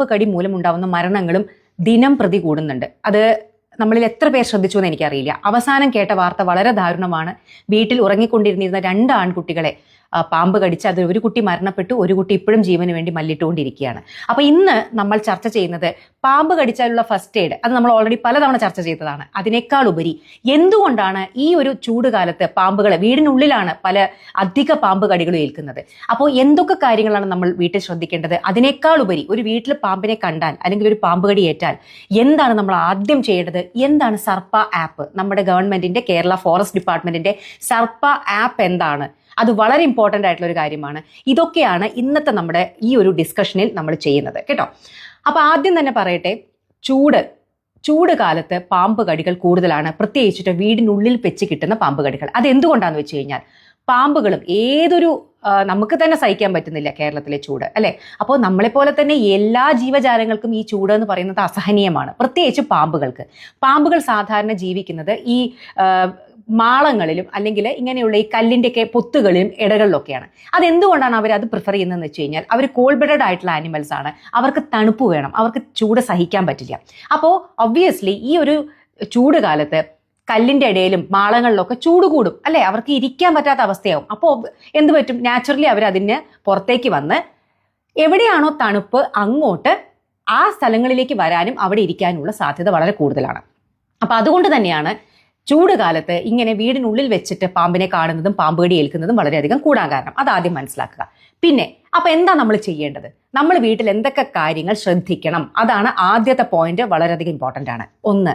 പാമ്പ് കടി മൂലമുണ്ടാവുന്ന മരണങ്ങളും ദിനം പ്രതി കൂടുന്നുണ്ട്. അത് നമ്മളിൽ എത്ര പേർ ശ്രദ്ധിച്ചു എന്ന് എനിക്കറിയില്ല. അവസാനം കേട്ട വാർത്ത വളരെ ദാരുണമാണ്. വീട്ടിൽ ഉറങ്ങിക്കൊണ്ടിരുന്നിരുന്ന 2 ആൺകുട്ടികളെ പാമ്പ് കടിച്ച് അത് ഒരു കുട്ടി മരണപ്പെട്ടു, ഒരു കുട്ടി ഇപ്പോഴും ജീവന് വേണ്ടി മല്ലിട്ടുകൊണ്ടിരിക്കുകയാണ്. അപ്പൊ ഇന്ന് നമ്മൾ ചർച്ച ചെയ്യുന്നത് പാമ്പ് കടിച്ചാലുള്ള ഫസ്റ്റ് എയ്ഡ്. അത് നമ്മൾ ഓൾറെഡി പലതവണ ചർച്ച ചെയ്തതാണ്. അതിനേക്കാൾ ഉപരി എന്തുകൊണ്ടാണ് ഈ ഒരു ചൂട് കാലത്ത് പാമ്പുകളെ, വീടിനുള്ളിലാണ് അധിക പാമ്പ് കടികളും ഏൽക്കുന്നത്. അപ്പോൾ എന്തൊക്കെ കാര്യങ്ങളാണ് നമ്മൾ വീട്ടിൽ ശ്രദ്ധിക്കേണ്ടത്? അതിനേക്കാൾ ഉപരി ഒരു വീട്ടിൽ പാമ്പിനെ കണ്ടാൽ അല്ലെങ്കിൽ ഒരു പാമ്പ് കടി ഏറ്റാൽ എന്താണ് നമ്മൾ ആദ്യം ചെയ്യേണ്ടത്? എന്താണ് സർപ്പ ആപ്പ്? നമ്മുടെ ഗവൺമെന്റിന്റെ കേരള ഫോറസ്റ്റ് ഡിപ്പാർട്ട്മെന്റിന്റെ സർപ്പ ആപ്പ് എന്താണ്? അത് വളരെ ഇമ്പോർട്ടൻ്റ് ആയിട്ടുള്ള ഒരു കാര്യമാണ്. ഇതൊക്കെയാണ് ഇന്നത്തെ നമ്മുടെ ഈ ഒരു ഡിസ്കഷനിൽ നമ്മൾ ചെയ്യുന്നത് കേട്ടോ. അപ്പൊ ആദ്യം തന്നെ പറയട്ടെ, ചൂട് കാലത്ത് പാമ്പ് കടികൾ കൂടുതലാണ്, പ്രത്യേകിച്ചിട്ട് വീടിനുള്ളിൽ വെച്ച് കിട്ടുന്ന പാമ്പ് കടികൾ. അത് എന്തുകൊണ്ടാന്ന് വെച്ച് കഴിഞ്ഞാൽ പാമ്പുകളും നമുക്ക് തന്നെ സഹിക്കാൻ പറ്റുന്നില്ല കേരളത്തിലെ ചൂട്, അല്ലെ? അപ്പോൾ നമ്മളെപ്പോലെ തന്നെ എല്ലാ ജീവജാലങ്ങൾക്കും ഈ ചൂട് എന്ന് പറയുന്നത് അസഹനീയമാണ്, പ്രത്യേകിച്ച് പാമ്പുകൾക്ക്. പാമ്പുകൾ സാധാരണ ജീവിക്കുന്നത് ഈ മാളങ്ങളിലും അല്ലെങ്കിൽ ഇങ്ങനെയുള്ള ഈ കല്ലിൻ്റെയൊക്കെ പൊത്തുകളിലും ഇടകളിലൊക്കെയാണ്. അതെന്തുകൊണ്ടാണ് അത് പ്രിഫർ ചെയ്യുന്നതെന്ന് വെച്ച് കഴിഞ്ഞാൽ അവർ കോൾഡ് ബ്ലഡഡ് ആയിട്ടുള്ള ആനിമൽസ് ആണ്. അവർക്ക് തണുപ്പ് വേണം, അവർക്ക് ചൂട് സഹിക്കാൻ പറ്റില്ല. അപ്പോൾ ഒബ്വിയസ്ലി ഈ ഒരു ചൂട് കാലത്ത് കല്ലിൻ്റെ ഇടയിലും മാളങ്ങളിലൊക്കെ ചൂട് കൂടും, അല്ലേ? അവർക്ക് ഇരിക്കാൻ പറ്റാത്ത അവസ്ഥയാവും. അപ്പോൾ എന്ത് പറ്റും? നാച്ചുറലി അതിന് പുറത്തേക്ക് വന്ന് എവിടെയാണോ തണുപ്പ് അങ്ങോട്ട് ആ സ്ഥലങ്ങളിലേക്ക് വരാനും അവിടെ ഇരിക്കാനുള്ള സാധ്യത വളരെ കൂടുതലാണ്. അപ്പം അതുകൊണ്ട് തന്നെയാണ് ചൂട് കാലത്ത് ഇങ്ങനെ വീടിനുള്ളിൽ വെച്ചിട്ട് പാമ്പിനെ കാണുന്നതും പാമ്പ് കടി ഏൽക്കുന്നതും വളരെയധികം കൂടാൻ കാരണം. അതാദ്യം മനസ്സിലാക്കുക. പിന്നെ അപ്പൊ എന്താ നമ്മൾ ചെയ്യേണ്ടത്? നമ്മൾ വീട്ടിൽ എന്തൊക്കെ കാര്യങ്ങൾ ശ്രദ്ധിക്കണം? അതാണ് ആദ്യത്തെ പോയിന്റ്, വളരെയധികം ഇമ്പോർട്ടൻ്റ് ആണ്. ഒന്ന്,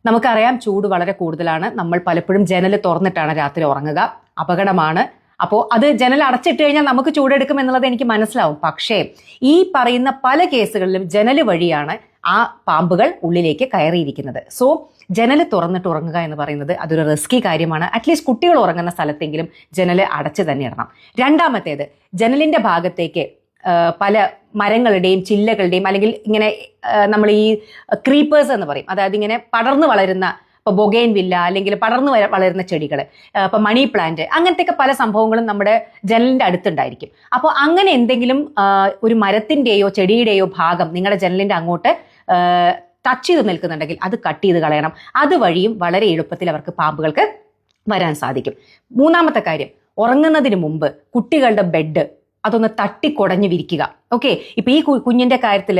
നമുക്കറിയാം ചൂട് വളരെ കൂടുതലാണ്. നമ്മൾ പലപ്പോഴും ജനൽ തുറന്നിട്ടാണ് രാത്രി ഉറങ്ങുക. അപകടമാണ്. അപ്പോൾ അത് ജനൽ അടച്ചിട്ട് കഴിഞ്ഞാൽ നമുക്ക് ചൂടെടുക്കും എന്നുള്ളത് എനിക്ക് മനസ്സിലാവും. പക്ഷേ ഈ പറയുന്ന പല കേസുകളിലും ജനൽ വഴിയാണ് ആ പാമ്പുകൾ ഉള്ളിലേക്ക് കയറിയിരിക്കുന്നത്. സോ ജനൽ തുറന്നിട്ട് ഉറങ്ങുക എന്ന് പറയുന്നത് അതൊരു റിസ്കി കാര്യമാണ്. അറ്റ്ലീസ്റ്റ് കുട്ടികൾ ഉറങ്ങുന്ന സ്ഥലത്തെങ്കിലും ജനൽ അടച്ച് തന്നെ ഇടണം. രണ്ടാമത്തേത്, ജനലിന്റെ ഭാഗത്തേക്ക് പല മരങ്ങളുടെയും ചില്ലകളുടെയും അല്ലെങ്കിൽ ഇങ്ങനെ നമ്മൾ ഈ ക്രീപ്പേഴ്സ് എന്ന് പറയും, അതായത് ഇങ്ങനെ പടർന്നു വളരുന്ന, ഇപ്പോൾ ബൊഗൈൻ വില്ല അല്ലെങ്കിൽ പടർന്നു വളരുന്ന ചെടികൾ, ഇപ്പം മണി പ്ലാന്റ്, അങ്ങനത്തെയൊക്കെ പല സംഭവങ്ങളും നമ്മുടെ ജനലിൻ്റെ അടുത്തുണ്ടായിരിക്കും. അപ്പോൾ അങ്ങനെ എന്തെങ്കിലും ഒരു മരത്തിൻ്റെയോ ചെടിയുടെയോ ഭാഗം നിങ്ങളുടെ ജനലിൻ്റെ അങ്ങോട്ട് ടച്ച് ചെയ്ത് നിൽക്കുന്നുണ്ടെങ്കിൽ അത് കട്ട് ചെയ്ത് കളയണം. അതുവഴിയും വളരെ എളുപ്പത്തിൽ അവർക്ക് പാമ്പുകൾക്ക് വരാൻ സാധിക്കും. മൂന്നാമത്തെ കാര്യം, ഉറങ്ങുന്നതിന് മുമ്പ് കുട്ടികളുടെ ബെഡ് അതൊന്ന് തട്ടിക്കുടഞ്ഞ് വിരിക്കുക. ഓക്കെ, ഇപ്പൊ ഈ കുഞ്ഞിന്റെ കാര്യത്തിൽ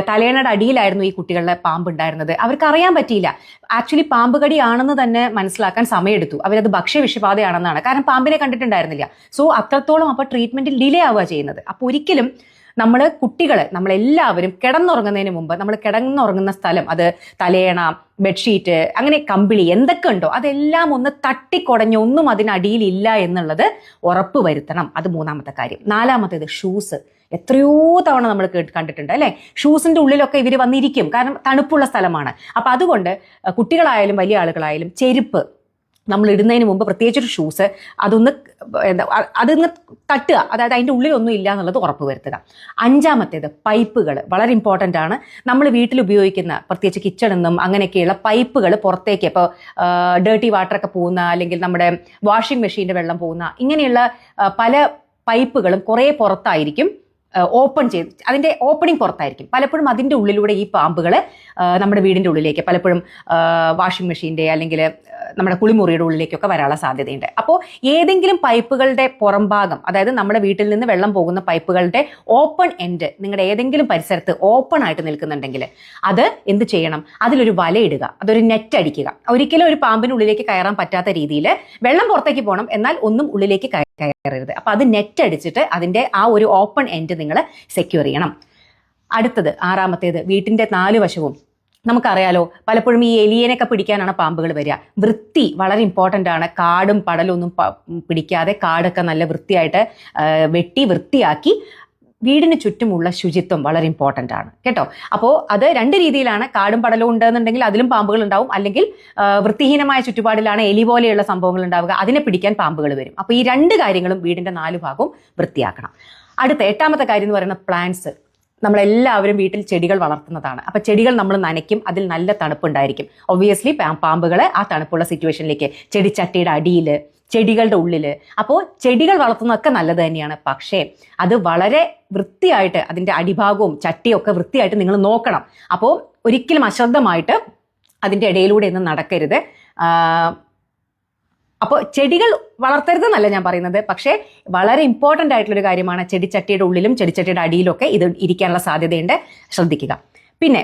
തലയണയുടെ അടിയിലായിരുന്നു ഈ കുട്ടികളുടെ പാമ്പ് ഉണ്ടായിരുന്നത്. അവർക്ക് അറിയാൻ പറ്റിയില്ല. ആക്ച്വലി പാമ്പ് കടിയാണെന്ന് തന്നെ മനസ്സിലാക്കാൻ സമയമെടുത്തു. അവരത് ഭക്ഷ്യവിഷബാധയാണെന്നാണ്, കാരണം പാമ്പിനെ കണ്ടിട്ടുണ്ടായിരുന്നില്ല. സോ അത്രത്തോളം അപ്പൊ ട്രീറ്റ്മെന്റിൽ ഡിലേ ആവുക ചെയ്യുന്നത്. അപ്പൊ ഒരിക്കലും നമ്മളെല്ലാവരും കിടന്നുറങ്ങുന്നതിന് മുമ്പ് നമ്മൾ കിടന്നുറങ്ങുന്ന സ്ഥലം, അത് തലയണ, ബെഡ്ഷീറ്റ്, അങ്ങനെ കമ്പിളി എന്തൊക്കെ ഉണ്ടോ അതെല്ലാം ഒന്ന് തട്ടിക്കുടഞ്ഞ് ഒന്നും അതിനടിയിലില്ല എന്നുള്ളത് ഉറപ്പ് വരുത്തണം. അത് മൂന്നാമത്തെ കാര്യം. നാലാമത്തേത്, ഷൂസ്. എത്രയോ തവണ നമ്മൾ കണ്ടിട്ടുണ്ട്, അല്ലേ? ഷൂസിന്റെ ഉള്ളിലൊക്കെ ഇവർ വന്നിരിക്കും, കാരണം തണുപ്പുള്ള സ്ഥലമാണ്. അപ്പൊ അതുകൊണ്ട് കുട്ടികളായാലും വലിയ ആളുകളായാലും ചെരുപ്പ് നമ്മൾ ഇടുന്നതിന് മുമ്പ്, പ്രത്യേകിച്ചൊരു ഷൂസ്, അതൊന്ന് തട്ടുക, അതായത് അതിൻ്റെ ഉള്ളിലൊന്നും ഇല്ല എന്നുള്ളത് ഉറപ്പ് വരുത്തുക. അഞ്ചാമത്തേത്, പൈപ്പുകൾ വളരെ ഇമ്പോർട്ടൻ്റ് ആണ്. നമ്മൾ വീട്ടിൽ ഉപയോഗിക്കുന്ന, പ്രത്യേകിച്ച് കിച്ചണിൽ നിന്നും അങ്ങനെയൊക്കെയുള്ള പൈപ്പുകൾ പുറത്തേക്ക്, ഇപ്പോൾ ഡേർട്ടി വാട്ടറൊക്കെ പോകുന്ന അല്ലെങ്കിൽ നമ്മുടെ വാഷിംഗ് മെഷീൻ്റെ വെള്ളം പോകുന്ന ഇങ്ങനെയുള്ള പല പൈപ്പുകളും കുറേ പുറത്തായിരിക്കും ഓപ്പൺ ചെയ്ത്, അതിൻ്റെ ഓപ്പണിംഗ് പുറത്തായിരിക്കും. പലപ്പോഴും അതിൻ്റെ ഉള്ളിലൂടെ ഈ പാമ്പുകൾ നമ്മുടെ വീടിൻ്റെ ഉള്ളിലേക്ക്, പലപ്പോഴും വാഷിംഗ് മെഷീൻ്റെ അല്ലെങ്കിൽ നമ്മുടെ കുളിമുറിയുടെ ഉള്ളിലേക്കൊക്കെ വരാനുള്ള സാധ്യതയുണ്ട്. അപ്പോൾ ഏതെങ്കിലും പൈപ്പുകളുടെ പുറം ഭാഗം, അതായത് നമ്മുടെ വീട്ടിൽ നിന്ന് വെള്ളം പോകുന്ന പൈപ്പുകളുടെ ഓപ്പൺ എൻഡ് നിങ്ങളുടെ ഏതെങ്കിലും പരിസരത്ത് ഓപ്പൺ ആയിട്ട് നിൽക്കുന്നുണ്ടെങ്കിൽ അത് എന്ത് ചെയ്യണം? അതിലൊരു വലയിടുക, അതൊരു നെറ്റ് അടിക്കുക. ഒരിക്കലും ഒരു പാമ്പിനുള്ളിലേക്ക് കയറാൻ പറ്റാത്ത രീതിയിൽ വെള്ളം പുറത്തേക്ക് പോകണം, എന്നാൽ ഒന്നും ഉള്ളിലേക്ക് കയറരുത്. അപ്പൊ അത് നെറ്റ് അടിച്ചിട്ട് അതിന്റെ ആ ഒരു ഓപ്പൺ എൻഡ് നിങ്ങൾ സെക്യൂർ ചെയ്യണം. അടുത്തത്, ആറാമത്തേത്, വീട്ടിന്റെ 4 വശവും നമുക്കറിയാലോ, പലപ്പോഴും ഈ എലിയനൊക്കെ പിടിക്കാനാണ് പാമ്പുകൾ വരിക. വൃത്തി വളരെ ഇമ്പോർട്ടൻ്റ് ആണ്. കാടും പടലൊന്നും പിടിക്കാതെ കാടൊക്കെ നല്ല വൃത്തിയായിട്ട് വെട്ടി വൃത്തിയാക്കി വീടിന് ചുറ്റുമുള്ള ശുചിത്വം വളരെ ഇമ്പോർട്ടൻ്റ് ആണ് കേട്ടോ. അപ്പോൾ അത് 2 രീതിയിലാണ്. കാടും പടലും ഉണ്ടെന്നുണ്ടെങ്കിൽ അതിലും പാമ്പുകൾ ഉണ്ടാവും, അല്ലെങ്കിൽ വൃത്തിഹീനമായ ചുറ്റുപാടിലാണ് എലി പോലെയുള്ള സംഭവങ്ങൾ ഉണ്ടാവുക, അതിനെ പിടിക്കാൻ പാമ്പുകൾ വരും. അപ്പോൾ ഈ 2 കാര്യങ്ങളും വീടിൻ്റെ 4 ഭാഗവും വൃത്തിയാക്കണം. അടുത്ത 8ാമത്തെ കാര്യം എന്ന് പറയുന്നത് പ്ലാന്റ്സ്. നമ്മളെല്ലാവരും വീട്ടിൽ ചെടികൾ വളർത്തുന്നതാണ്. അപ്പൊ ചെടികൾ നമ്മൾ നനയ്ക്കും, അതിൽ നല്ല തണുപ്പുണ്ടായിരിക്കും. ഒബ്വിയസ്ലി പാമ്പുകൾ ആ തണുപ്പുള്ള സിറ്റുവേഷനിലേക്ക്, ചെടിച്ചട്ടിയുടെ അടിയിൽ, ചെടികളുടെ ഉള്ളിൽ. അപ്പോൾ ചെടികൾ വളർത്തുന്നതൊക്കെ നല്ലത് തന്നെയാണ്. പക്ഷേ അത് വളരെ വൃത്തിയായിട്ട് അതിൻ്റെ അടിഭാഗവും ചട്ടിയും ഒക്കെ വൃത്തിയായിട്ട് നിങ്ങൾ നോക്കണം. അപ്പോൾ ഒരിക്കലും അശ്രദ്ധമായിട്ട് അതിൻ്റെ ഇടയിലൂടെ ഒന്നും നടക്കരുത്. അപ്പോൾ ചെടികൾ വളർത്തരുതെന്നല്ല ഞാൻ പറയുന്നത്, പക്ഷേ വളരെ ഇമ്പോർട്ടൻ്റ് ആയിട്ടുള്ളൊരു കാര്യമാണ്. ചെടിച്ചട്ടിയുടെ ഉള്ളിലും ചെടിച്ചട്ടിയുടെ അടിയിലൊക്കെ ഇത് ഇരിക്കാനുള്ള സാധ്യതയുണ്ട്, ശ്രദ്ധിക്കുക. പിന്നെ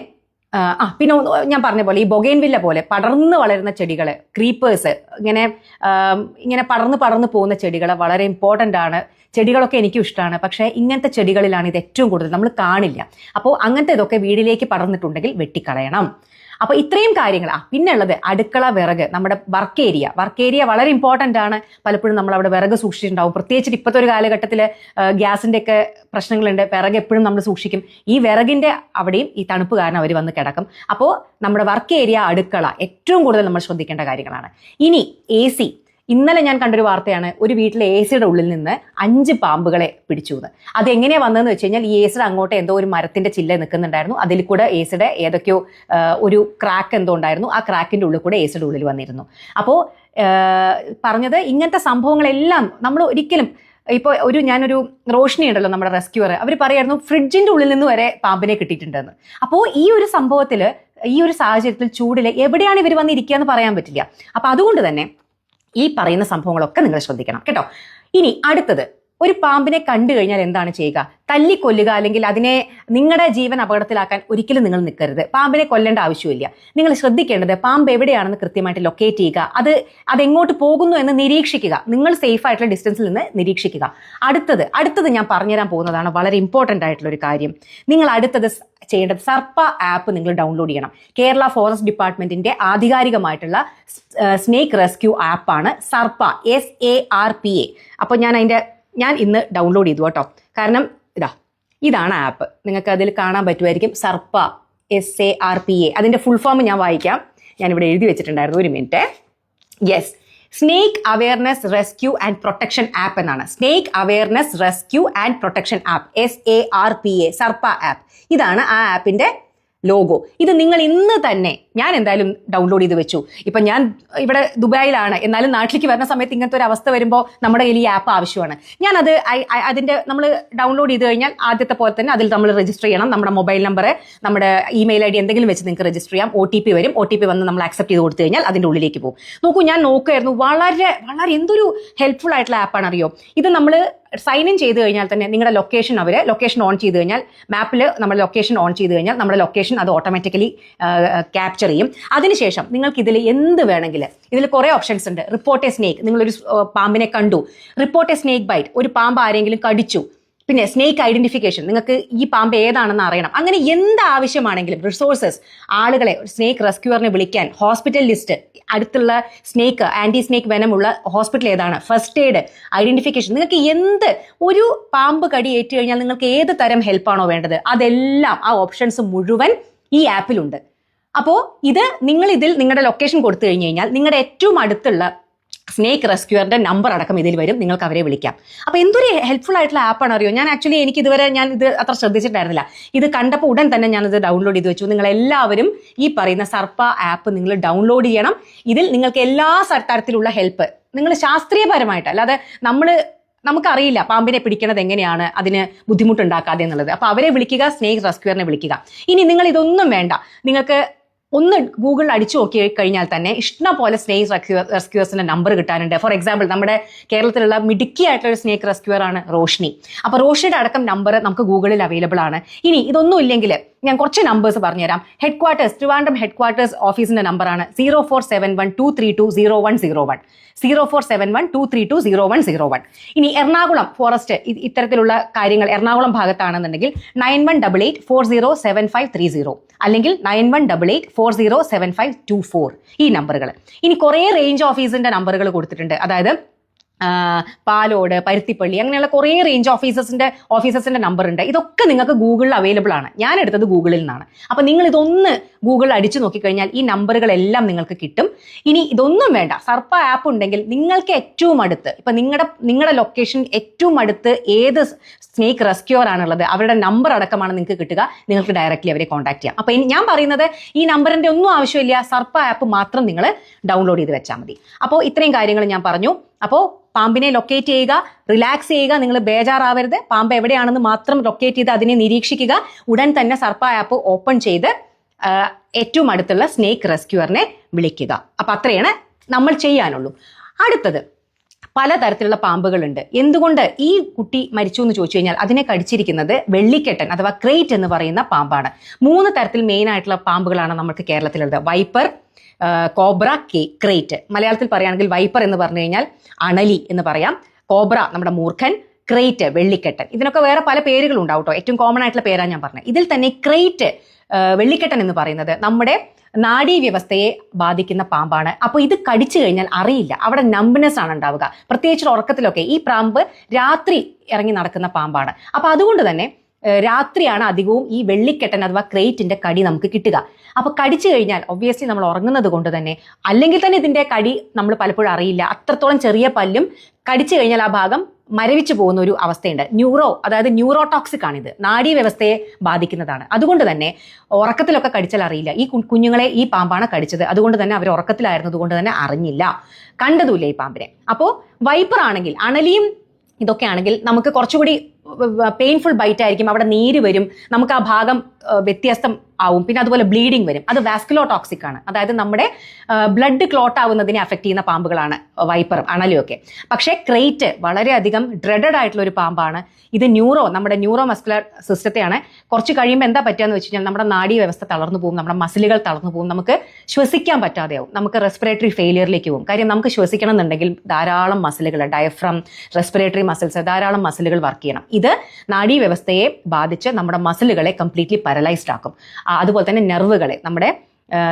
ഞാൻ പറഞ്ഞ പോലെ ഈ ബൊഗെയിൻവില്ല പോലെ പടർന്ന് വളരുന്ന ചെടികൾ, ക്രീപ്പേഴ്സ്, ഇങ്ങനെ പടർന്ന് പോകുന്ന ചെടികൾ വളരെ ഇമ്പോർട്ടൻ്റ് ആണ്. ചെടികളൊക്കെ എനിക്കും ഇഷ്ടമാണ്, പക്ഷേ ഇങ്ങനത്തെ ചെടികളിലാണ് ഇത് ഏറ്റവും കൂടുതൽ നമ്മൾ കാണില്ല. അപ്പോൾ അങ്ങനത്തെ ഇതൊക്കെ വീടിലേക്ക് പടർന്നിട്ടുണ്ടെങ്കിൽ വെട്ടിക്കളയണം. അപ്പോൾ ഇത്രയും കാര്യങ്ങൾ. പിന്നെ ഉള്ളത് അടുക്കള വിറക്, നമ്മുടെ വർക്ക് ഏരിയ വളരെ ഇമ്പോർട്ടൻ്റ് ആണ്. പലപ്പോഴും നമ്മൾ അവിടെ വിറക് സൂക്ഷിച്ചിട്ടുണ്ടാവും. പ്രത്യേകിച്ചിട്ട് ഇപ്പോഴത്തെ ഒരു കാലഘട്ടത്തിൽ ഗ്യാസിൻ്റെ ഒക്കെ പ്രശ്നങ്ങളുണ്ട്. വിറക് എപ്പോഴും നമ്മൾ സൂക്ഷിക്കും. ഈ വിറകിൻ്റെ അവിടെയും ഈ തണുപ്പ് കാരണം അവർ വന്ന് കിടക്കും. അപ്പോൾ നമ്മുടെ വർക്ക് ഏരിയ, അടുക്കള ഏറ്റവും കൂടുതൽ നമ്മൾ ശ്രദ്ധിക്കേണ്ട കാര്യങ്ങളാണ്. ഇനി AC. ഇന്നലെ ഞാൻ കണ്ടൊരു വാർത്തയാണ്, ഒരു വീട്ടിലെ AC-യുടെ ഉള്ളിൽ നിന്ന് 5 പാമ്പുകളെ പിടിച്ചു എന്ന്. അതെങ്ങനെയാണ് വന്നതെന്ന് വെച്ച് കഴിഞ്ഞാൽ, ഈ AC-യുടെ അങ്ങോട്ട് എന്തോ ഒരു മരത്തിന്റെ ചില്ല നിൽക്കുന്നുണ്ടായിരുന്നു. അതിൽ കൂടെ AC-യുടെ ഏതൊക്കെയോ ഒരു ക്രാക്ക് എന്തോ ഉണ്ടായിരുന്നു. ആ ക്രാക്കിന്റെ ഉള്ളിൽ കൂടെ AC-യുടെ ഉള്ളിൽ വന്നിരുന്നു. അപ്പോൾ പറഞ്ഞത് ഇങ്ങനത്തെ സംഭവങ്ങളെല്ലാം നമ്മൾ ഒരിക്കലും ഇപ്പോൾ ഞാനൊരു റോഷ്നി ഉണ്ടല്ലോ നമ്മുടെ റെസ്ക്യൂർ, അവർ പറയായിരുന്നു ഫ്രിഡ്ജിന്റെ ഉള്ളിൽ നിന്ന് വരെ പാമ്പിനെ കിട്ടിയിട്ടുണ്ടെന്ന്. അപ്പോൾ ഈ ഒരു സംഭവത്തിൽ, ഈ ഒരു സാഹചര്യത്തിൽ, ചൂടിൽ എവിടെയാണ് ഇവർ വന്നിരിക്കുക എന്ന് പറയാൻ പറ്റില്ല. അപ്പോൾ അതുകൊണ്ട് തന്നെ ഈ പറയുന്ന സംഭവങ്ങളൊക്കെ നിങ്ങൾ ശ്രദ്ധിക്കണം കേട്ടോ. ഇനി അടുത്തത്, ഒരു പാമ്പിനെ കണ്ടു കഴിഞ്ഞാൽ എന്താണ് ചെയ്യുക? തല്ലിക്കൊല്ലുക, അല്ലെങ്കിൽ അതിനെ നിങ്ങളുടെ ജീവൻ അപകടത്തിലാക്കാൻ ഒരിക്കലും നിങ്ങൾ നിൽക്കരുത്. പാമ്പിനെ കൊല്ലേണ്ട ആവശ്യമില്ല. നിങ്ങൾ ശ്രദ്ധിക്കേണ്ടത് പാമ്പ് എവിടെയാണെന്ന് കൃത്യമായിട്ട് ലൊക്കേറ്റ് ചെയ്യുക, അതെങ്ങോട്ട് പോകുന്നു എന്ന് നിരീക്ഷിക്കുക. നിങ്ങൾ സേഫ് ആയിട്ടുള്ള ഡിസ്റ്റൻസിൽ നിന്ന് നിരീക്ഷിക്കുക. അടുത്തത് ഞാൻ പറഞ്ഞുതരാൻ പോകുന്നതാണ് വളരെ ഇമ്പോർട്ടൻ്റ് ആയിട്ടുള്ള ഒരു കാര്യം. നിങ്ങൾ അടുത്തത് ചെയ്യേണ്ടത് സർപ്പ ആപ്പ് നിങ്ങൾ ഡൗൺലോഡ് ചെയ്യണം. കേരള ഫോറസ്റ്റ് ഡിപ്പാർട്ട്മെന്റിന്റെ ആധികാരികമായിട്ടുള്ള സ്നേക്ക് റെസ്ക്യൂ ആപ്പാണ് സർപ്പ, SARPA. അപ്പോൾ ഞാൻ ഇന്ന് ഡൗൺലോഡ് ചെയ്തു കേട്ടോ. കാരണം ഇതാണ് ആപ്പ്, നിങ്ങൾക്ക് അതിൽ കാണാൻ പറ്റുമായിരിക്കും. സർപ്പ, SARPA. അതിന്റെ ഫുൾ ഫോം ഞാൻ വായിക്കാം. ഞാനിവിടെ എഴുതി വെച്ചിട്ടുണ്ടായിരുന്നു, ഒരു minute. Yes, snake awareness rescue and protection app എന്നാണ്. Snake awareness rescue and protection app, SARPA, Sarpa app. ഇതാണ് ആ ആപ്പിന്റെ ലോഗോ. ഇത് നിങ്ങൾ ഇന്ന് തന്നെ, ഞാൻ എന്തായാലും ഡൗൺലോഡ് ചെയ്ത് വെച്ചു. ഇപ്പം ഞാൻ ഇവിടെ ദുബായിലാണ്, എന്നാലും നാട്ടിലേക്ക് വരുന്ന സമയത്ത് ഇങ്ങനത്തെ ഒരു അവസ്ഥ വരുമ്പോൾ നമ്മുടെ കയ്യിൽ ഈ ആപ്പ് ആവശ്യമാണ്. നമ്മൾ ഡൗൺലോഡ് ചെയ്ത് കഴിഞ്ഞാൽ ആദ്യത്തെ പോലെ തന്നെ അതിൽ നമ്മൾ രജിസ്റ്റർ ചെയ്യണം. നമ്മുടെ മൊബൈൽ നമ്പർ, നമ്മുടെ ഇമെയിൽ ID എന്തെങ്കിലും വെച്ച് നിങ്ങൾക്ക് രജിസ്റ്റർ ചെയ്യാം. OTP വരും. OTP വന്ന് നമ്മൾ ആക്സെപ്റ്റ് ചെയ്ത് കൊടുത്തു കഴിഞ്ഞാൽ അതിൻ്റെ ഉള്ളിലേക്ക് പോകും. നോക്കൂ, ഞാൻ നോക്കുമായിരുന്നു, വളരെ വളരെ എന്തൊരു ഹെൽപ്ഫുൾ ആയിട്ടുള്ള ആപ്പാണ് അറിയോ. ഇത് നമ്മൾ സൈൻ ഇൻ ചെയ്ത് കഴിഞ്ഞാൽ തന്നെ നിങ്ങളുടെ ലൊക്കേഷൻ ഓൺ ചെയ്ത് കഴിഞ്ഞാൽ, മാപ്പിൽ നമ്മൾ ലൊക്കേഷൻ ഓൺ ചെയ്ത് കഴിഞ്ഞാൽ നമ്മുടെ ലൊക്കേഷൻ അത് ഓട്ടോമാറ്റിക്കലി ക്യാപ്ചർ ചെയ്യും. അതിനുശേഷം നിങ്ങൾക്ക് ഇതിൽ എന്ത് വേണമെങ്കിൽ, ഇതിൽ കുറേ ഓപ്ഷൻസ് ഉണ്ട്. റിപ്പോർട്ട് എ സ്നേക്ക്, നിങ്ങളൊരു പാമ്പിനെ കണ്ടു, റിപ്പോർട്ട് എ സ്നേക്ക് ബൈറ്റ്, ഒരു പാമ്പ് ആരെങ്കിലും കടിച്ചു, പിന്നെ സ്നേക്ക് ഐഡന്റിഫിക്കേഷൻ, നിങ്ങൾക്ക് ഈ പാമ്പ് ഏതാണെന്ന് അറിയണം. അങ്ങനെ എന്ത് ആവശ്യമാണെങ്കിലും, റിസോഴ്സസ്, ആളുകളെ, സ്നേക്ക് റെസ്ക്യൂറിനെ വിളിക്കാൻ, ഹോസ്പിറ്റൽ ലിസ്റ്റ്, അടുത്തുള്ള സ്നേക്ക്, ആന്റി സ്നേക്ക് വെനമുള്ള ഹോസ്പിറ്റൽ ഏതാണ്, ഫസ്റ്റ് എയ്ഡ്, ഐഡന്റിഫിക്കേഷൻ, നിങ്ങൾക്ക് ഒരു പാമ്പ് കടി ഏറ്റു കഴിഞ്ഞാൽ നിങ്ങൾക്ക് ഏത് തരം ഹെൽപ്പാണോ വേണ്ടത്, അതെല്ലാം, ആ ഓപ്ഷൻസ് മുഴുവൻ ഈ ആപ്പിലുണ്ട്. അപ്പോൾ നിങ്ങളുടെ ലൊക്കേഷൻ കൊടുത്തു കഴിഞ്ഞു കഴിഞ്ഞാൽ നിങ്ങളുടെ ഏറ്റവും അടുത്തുള്ള സ്നേക്ക് റെസ്ക്യൂറിന്റെ നമ്പർ അടക്കം ഇതിൽ വരും, നിങ്ങൾക്ക് അവരെ വിളിക്കാം. അപ്പോൾ എന്തൊരു ഹെൽപ്ഫുൾ ആയിട്ടുള്ള ആപ്പാണ് അറിയോ. ഞാൻ ആക്ച്വലി ഇത് അത്ര ശ്രദ്ധിച്ചിട്ടുണ്ടായിരുന്നില്ല. ഇത് കണ്ടപ്പോൾ ഉടൻ തന്നെ ഞാനിത് ഡൗൺലോഡ് ചെയ്ത് വെച്ചു. നിങ്ങൾ എല്ലാവരും ഈ പറയുന്ന സർപ്പ ആപ്പ് നിങ്ങൾ ഡൗൺലോഡ് ചെയ്യണം. ഇതിൽ നിങ്ങൾക്ക് എല്ലാ തരത്തിലുള്ള ഹെൽപ്പ്, നിങ്ങൾ ശാസ്ത്രീയപരമായിട്ട്, അല്ലാതെ നമുക്കറിയില്ല പാമ്പിനെ പിടിക്കണത് എങ്ങനെയാണ്, അതിന് ബുദ്ധിമുട്ടുണ്ടാക്കാതെ എന്നുള്ളത്. അപ്പോൾ അവരെ വിളിക്കുക, സ്നേക്ക് റെസ്ക്യൂറിനെ വിളിക്കുക. ഇനി നിങ്ങൾ ഇതൊന്നും വേണ്ട, നിങ്ങൾക്ക് ഒന്ന് ഗൂഗിളിൽ അടിച്ചു നോക്കി കഴിഞ്ഞാൽ തന്നെ ഇഷ്ടം പോലെ സ്നേക്ക് റെസ്ക്യൂവേഴ്സിന്റെ നമ്പർ കിട്ടാനുണ്ട്. ഫോർ എക്സാമ്പിൾ, നമ്മുടെ കേരളത്തിലുള്ള മിടുക്കിയായിട്ടുള്ള സ്നേക്ക് റെസ്ക്യൂവർ ആണ് റോഷ്നി. അപ്പോൾ റോഷ്നിയുടെ അടക്കം നമ്പർ നമുക്ക് ഗൂഗിളിൽ അവൈലബിൾ ആണ്. ഇനി ഇതൊന്നും ഇല്ലെങ്കിൽ ഞാൻ കുറച്ച് നമ്പേഴ്സ് പറഞ്ഞുതരാം. ട്രിവാൻഡ്രം ഹെഡ്ക്വാർട്ടേഴ്സ് ഓഫീസിന്റെ നമ്പറാണ് 047123200101, 047123200101. ഇനി എറണാകുളം ഫോറസ്റ്റ് ഇത്തരത്തിലുള്ള കാര്യങ്ങൾ എറണാകുളം ഭാഗത്താണെന്നുണ്ടെങ്കിൽ 9188407530, അല്ലെങ്കിൽ 9188407524, ഈ നമ്പറുകൾ. ഇനി കുറേ റേഞ്ച് ഓഫീസിന്റെ നമ്പറുകൾ കൊടുത്തിട്ടുണ്ട്. അതായത് പാലോട്, പരുത്തിപ്പള്ളി, അങ്ങനെയുള്ള കുറേ റേഞ്ച് ഓഫീസേഴ്സിന്റെ നമ്പർ ഉണ്ട്. ഇതൊക്കെ നിങ്ങൾക്ക് ഗൂഗിളിൽ അവൈലബിൾ ആണ്. ഞാൻ എടുത്തത് ഗൂഗിളിൽ നിന്നാണ്. അപ്പൊ നിങ്ങൾ ഇതൊന്ന് ഗൂഗിളിൽ അടിച്ചു നോക്കിക്കഴിഞ്ഞാൽ ഈ നമ്പറുകളെല്ലാം നിങ്ങൾക്ക് കിട്ടും. ഇനി ഇതൊന്നും വേണ്ട, സർപ്പ ആപ്പ് ഉണ്ടെങ്കിൽ നിങ്ങൾക്ക് ഏറ്റവും അടുത്ത്, ഇപ്പൊ നിങ്ങളുടെ ലൊക്കേഷൻ ഏറ്റവും അടുത്ത് ഏത് സ്നേക്ക് റെസ്ക്യൂർ ആണുള്ളത് അവരുടെ നമ്പർ അടക്കമാണ് നിങ്ങൾക്ക് കിട്ടുക. നിങ്ങൾക്ക് ഡയറക്റ്റ്ലി അവരെ കോൺടാക്ട് ചെയ്യാം. അപ്പൊ ഞാൻ പറയുന്നത് ഈ നമ്പറിന്റെ ഒന്നും ആവശ്യമില്ല, സർപ്പ ആപ്പ് മാത്രം നിങ്ങൾ ഡൗൺലോഡ് ചെയ്ത് വെച്ചാൽ മതി. അപ്പോൾ ഇത്രയും കാര്യങ്ങൾ ഞാൻ പറഞ്ഞു. അപ്പോൾ പാമ്പിനെ ലൊക്കേറ്റ് ചെയ്യുക, റിലാക്സ് ചെയ്യുക, നിങ്ങൾ ബേജാറാവരുത്. പാമ്പ് എവിടെയാണെന്ന് മാത്രം ലൊക്കേറ്റ് ചെയ്ത് അതിനെ നിരീക്ഷിക്കുക. ഉടൻ തന്നെ സർപ്പ ആപ്പ് ഓപ്പൺ ചെയ്ത് ഏറ്റവും അടുത്തുള്ള സ്നേക്ക് റെസ്ക്യൂറിനെ വിളിക്കുക. അപ്പൊ അത്രയാണ് നമ്മൾ ചെയ്യാനുള്ളൂ. അടുത്തത്, പലതരത്തിലുള്ള പാമ്പുകളുണ്ട്. എന്തുകൊണ്ട് ഈ കുട്ടി മരിച്ചു എന്ന് ചോദിച്ചു കഴിഞ്ഞാൽ അതിനെ കടിച്ചിരിക്കുന്നത് വെള്ളിക്കെട്ടൻ അഥവാ ക്രേറ്റ് എന്ന് പറയുന്ന പാമ്പാണ്. 3 തരത്തിൽ മെയിൻ ആയിട്ടുള്ള പാമ്പുകളാണ് നമുക്ക് കേരളത്തിലുള്ളത്: വൈപ്പർ, കോബ്ര, ക്രേറ്റ്. മലയാളത്തിൽ പറയുകയാണെങ്കിൽ വൈപ്പർ എന്ന് പറഞ്ഞു കഴിഞ്ഞാൽ അണലി എന്ന് പറയാം, കോബ്ര നമ്മുടെ മൂർഖൻ, ക്രേറ്റ് വെള്ളിക്കെട്ടൻ. ഇതിനൊക്കെ വേറെ പല പേരുകളുണ്ടാവും കേട്ടോ. ഏറ്റവും കോമൺ ആയിട്ടുള്ള പേരാണ് ഞാൻ പറഞ്ഞത്. ഇതിൽ തന്നെ ക്രേറ്റ് വെള്ളിക്കെട്ടൻ എന്ന് പറയുന്നത് നമ്മുടെ നാഡീവ്യവസ്ഥയെ ബാധിക്കുന്ന പാമ്പാണ്. അപ്പോൾ ഇത് കടിച്ചു കഴിഞ്ഞാൽ അറിയില്ല, അവിടെ നംബ്നെസ് ആണ് ഉണ്ടാവുക. പ്രത്യേകിച്ച് ഉറക്കത്തിലൊക്കെ ഈ പാമ്പ് രാത്രി ഇറങ്ങി നടക്കുന്ന പാമ്പാണ്. അപ്പൊ അതുകൊണ്ട് തന്നെ രാത്രിയാണ് അധികവും ഈ വെള്ളിക്കെട്ടൻ അഥവാ ക്രേറ്റിന്റെ കടി നമുക്ക് കിട്ടുക. അപ്പൊ കടിച്ചു കഴിഞ്ഞാൽ ഒബ്വിയസ്ലി നമ്മൾ ഉറങ്ങുന്നത് കൊണ്ട് തന്നെ, അല്ലെങ്കിൽ തന്നെ ഇതിന്റെ കടി നമ്മൾ പലപ്പോഴും അറിയില്ല. അത്രത്തോളം ചെറിയ പല്ലും കടിച്ചു കഴിഞ്ഞാൽ ആ ഭാഗം മരവിച്ചു പോകുന്ന ഒരു അവസ്ഥയുണ്ട്. അതായത് ന്യൂറോടോക്സിക് ആണിത്, നാഡീവ്യവസ്ഥയെ ബാധിക്കുന്നതാണ്. അതുകൊണ്ട് തന്നെ ഉറക്കത്തിലൊക്കെ കടിച്ചാൽ അറിയില്ല. ഈ കുഞ്ഞുങ്ങളെ ഈ പാമ്പാണ് കടിച്ചത്, അതുകൊണ്ട് തന്നെ അവർ ഉറക്കത്തിലായിരുന്നത് കൊണ്ട് തന്നെ അറിഞ്ഞില്ല, കണ്ടതുമില്ല ഈ പാമ്പിനെ. അപ്പോൾ വൈപ്പർ ആണെങ്കിൽ, അണലിയും ഇതൊക്കെ ആണെങ്കിൽ നമുക്ക് കുറച്ചുകൂടി പെയിൻഫുൾ ബൈറ്റ് ആയിരിക്കും, അവിടെ നീര് വരും, നമുക്ക് ആ ഭാഗം വ്യത്യസ്തം ആവും, പിന്നെ അതുപോലെ ബ്ലീഡിങ് വരും. അത് വാസ്കുലോടോക്സിക് ആണ്, അതായത് നമ്മുടെ ബ്ലഡ് ക്ലോട്ട് ആവുന്നതിനെ അഫക്ട് ചെയ്യുന്ന പാമ്പുകളാണ് വൈപ്പറും അണലിയും ഒക്കെ. പക്ഷേ ക്രേറ്റ് വളരെയധികം ഡ്രെഡഡ് ആയിട്ടുള്ള ഒരു പാമ്പാണ്. ഇത് നമ്മുടെ ന്യൂറോ മസ്കുലർ സിസ്റ്റത്തെയാണ്. കുറച്ച് കഴിയുമ്പോൾ എന്താ പറ്റുകയെന്ന് വെച്ച് കഴിഞ്ഞാൽ നമ്മുടെ നാഡീ വ്യവസ്ഥ തളർന്നു പോകും, നമ്മുടെ മസിലുകൾ തളർന്നു പോകും, നമുക്ക് ശ്വസിക്കാൻ പറ്റാതെയാവും, നമുക്ക് റെസ്പിറേറ്ററി ഫെയിലിയറിലേക്ക് പോകും. കാര്യം നമുക്ക് ശ്വസിക്കണം എന്നുണ്ടെങ്കിൽ ധാരാളം മസിലുകൾ, ഡയഫ്രം, റെസ്പിറേറ്ററി മസിൽസ്, ധാരാളം മസിലുകൾ വർക്ക് ചെയ്യണം. ഇത് നാഡീ വ്യവസ്ഥയെ ബാധിച്ച് നമ്മുടെ മസിലുകളെ കംപ്ലീറ്റ്ലി പാരലൈസ്ഡ് ആക്കും. അതുപോലെ തന്നെ നെർവുകളെ, നമ്മുടെ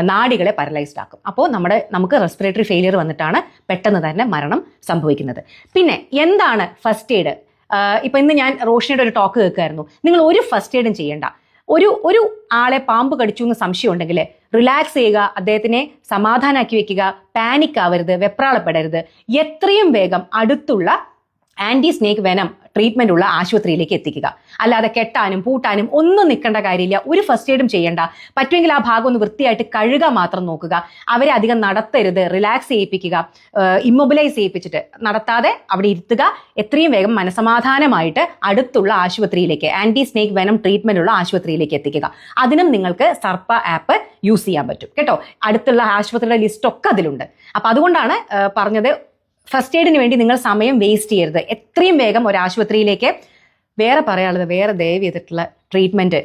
നാഡികളെ പാരലൈസ്ഡ് ആക്കും. അപ്പോൾ നമുക്ക് റെസ്പിറേറ്ററി ഫെയിലിയർ വന്നിട്ടാണ് പെട്ടെന്ന് തന്നെ മരണം സംഭവിക്കുന്നത്. പിന്നെ എന്താണ് ഫസ്റ്റ് എയ്ഡ്? ഇപ്പൊ ഇന്ന് ഞാൻ റോഷിനിയുടെ ഒരു ടോക്ക് കേൾക്കായിരുന്നു. നിങ്ങൾ ഒരു ഫസ്റ്റ് എയ്ഡും ചെയ്യേണ്ട. ഒരു ആളെ പാമ്പ് കടിച്ചു എന്ന് സംശയം ഉണ്ടെങ്കിൽ റിലാക്സ് ചെയ്യുക, അദ്ദേഹത്തിനെ സമാധാനാക്കി വെക്കുക, പാനിക് ആവരുത്, വെപ്രാളപ്പെടരുത്. എത്രയും വേഗം അടുത്തുള്ള ആന്റി സ്നേക്ക് വെനം ട്രീറ്റ്മെന്റ് ഉള്ള ആശുപത്രിയിലേക്ക് എത്തിക്കുക. അല്ലാതെ കെട്ടാനും പൂട്ടാനും ഒന്നും നിൽക്കേണ്ട കാര്യമില്ല. ഒരു ഫസ്റ്റ് എയ്ഡും ചെയ്യേണ്ട. പറ്റുമെങ്കിൽ ആ ഭാഗം ഒന്ന് വൃത്തിയായിട്ട് കഴുകാൻ മാത്രം നോക്കുക. അവരെ അധികം നടത്തരുത്, റിലാക്സ് ചെയ്യിപ്പിക്കുക, ഇമ്മൊബിലൈസ് ചെയ്യിപ്പിച്ചിട്ട് നടത്താതെ അവിടെ ഇരുത്തുക. എത്രയും വേഗം മനസമാധാനമായിട്ട് അടുത്തുള്ള ആശുപത്രിയിലേക്ക്, ആന്റി സ്നേക്ക് വെനം ട്രീറ്റ്മെന്റ് ഉള്ള ആശുപത്രിയിലേക്ക് എത്തിക്കുക. അതിനും നിങ്ങൾക്ക് സർപ്പ ആപ്പ് യൂസ് ചെയ്യാൻ പറ്റും കേട്ടോ. അടുത്തുള്ള ആശുപത്രിയുടെ ലിസ്റ്റ് ഒക്കെ അതിലുണ്ട്. അപ്പൊ അതുകൊണ്ടാണ് പറഞ്ഞത്, ഫസ്റ്റ് എയ്ഡിന് വേണ്ടി നിങ്ങൾ സമയം വേസ്റ്റ് ചെയ്യരുത്. എത്രയും വേഗം ഒരു ആശുപത്രിയിലേക്ക്. വേറെ പറയാനുള്ളത്, വേറെ ദയവ് ചെയ്തിട്ടുള്ള ട്രീറ്റ്മെന്റ്,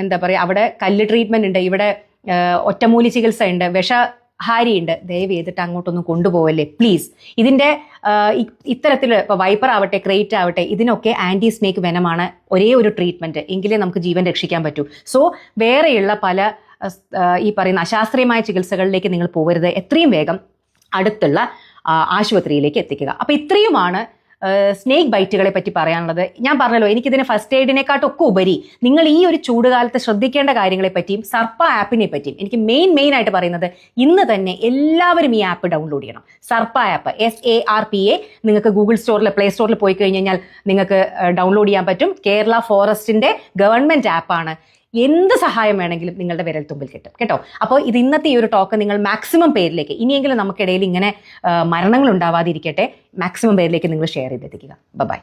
എന്താ പറയുക, അവിടെ കല്ല് ട്രീറ്റ്മെന്റ് ഉണ്ട്, ഇവിടെ ഒറ്റമൂലി ചികിത്സ ഉണ്ട്, വിഷഹാരി ഉണ്ട്. ദയവ് ചെയ്തിട്ട് അങ്ങോട്ടൊന്നും കൊണ്ടുപോകല്ലേ പ്ലീസ്. ഇതിന്റെ ഇത്തരത്തിൽ ഇപ്പോൾ വൈപ്പർ ആവട്ടെ, ക്രേറ്റ് ആവട്ടെ, ഇതിനൊക്കെ ആന്റി സ്നേക്ക് വെനമാണ് ഒരേ ഒരു ട്രീറ്റ്മെന്റ്. എങ്കിലേ നമുക്ക് ജീവൻ രക്ഷിക്കാൻ പറ്റൂ. സോ വേറെയുള്ള പല ഈ പറയുന്ന അശാസ്ത്രീയമായ ചികിത്സകളിലേക്ക് നിങ്ങൾ പോകരുത്. എത്രയും വേഗം അടുത്തുള്ള ആശുപത്രിയിലേക്ക് എത്തിക്കുക. അപ്പൊ ഇത്രയുമാണ് സ്നേക്ക് ബൈറ്റുകളെ പറ്റി പറയാനുള്ളത്. ഞാൻ പറഞ്ഞല്ലോ, എനിക്കിതിന് ഫസ്റ്റ് എയ്ഡിനെക്കാട്ടൊക്കെ ഉപരി നിങ്ങൾ ഈ ഒരു ചൂടുകാലത്ത് ശ്രദ്ധിക്കേണ്ട കാര്യങ്ങളെ പറ്റിയും സർപ്പ ആപ്പിനെ പറ്റിയും എനിക്ക് മെയിൻ ആയിട്ട് പറയുന്നത്, ഇന്ന് തന്നെ എല്ലാവരും ഈ ആപ്പ് ഡൗൺലോഡ് ചെയ്യണം. സർപ്പ ആപ്പ്, SARPA. നിങ്ങൾക്ക് ഗൂഗിൾ സ്റ്റോറിൽ, പ്ലേ സ്റ്റോറിൽ പോയി കഴിഞ്ഞാൽ നിങ്ങൾക്ക് ഡൗൺലോഡ് ചെയ്യാൻ പറ്റും. കേരള ഫോറസ്റ്റിന്റെ ഗവൺമെന്റ് ആപ്പാണ്. എന്ത് സഹായം വേണമെങ്കിലും നിങ്ങളുടെ വിരൽത്തുമ്പിൽ കിട്ടും കേട്ടോ. അപ്പോൾ ഇന്നത്തെ ഈ ഒരു ടോക്ക് നിങ്ങൾ മാക്സിമം പേരിലേക്ക്, ഇനിയെങ്കിലും നമുക്കിടയിൽ ഇങ്ങനെ മരണങ്ങൾ ഉണ്ടാവാതിരിക്കട്ടെ, മാക്സിമം പേരിലേക്ക് നിങ്ങൾ ഷെയർ ചെയ്തെത്തിക്കുക. ബൈ.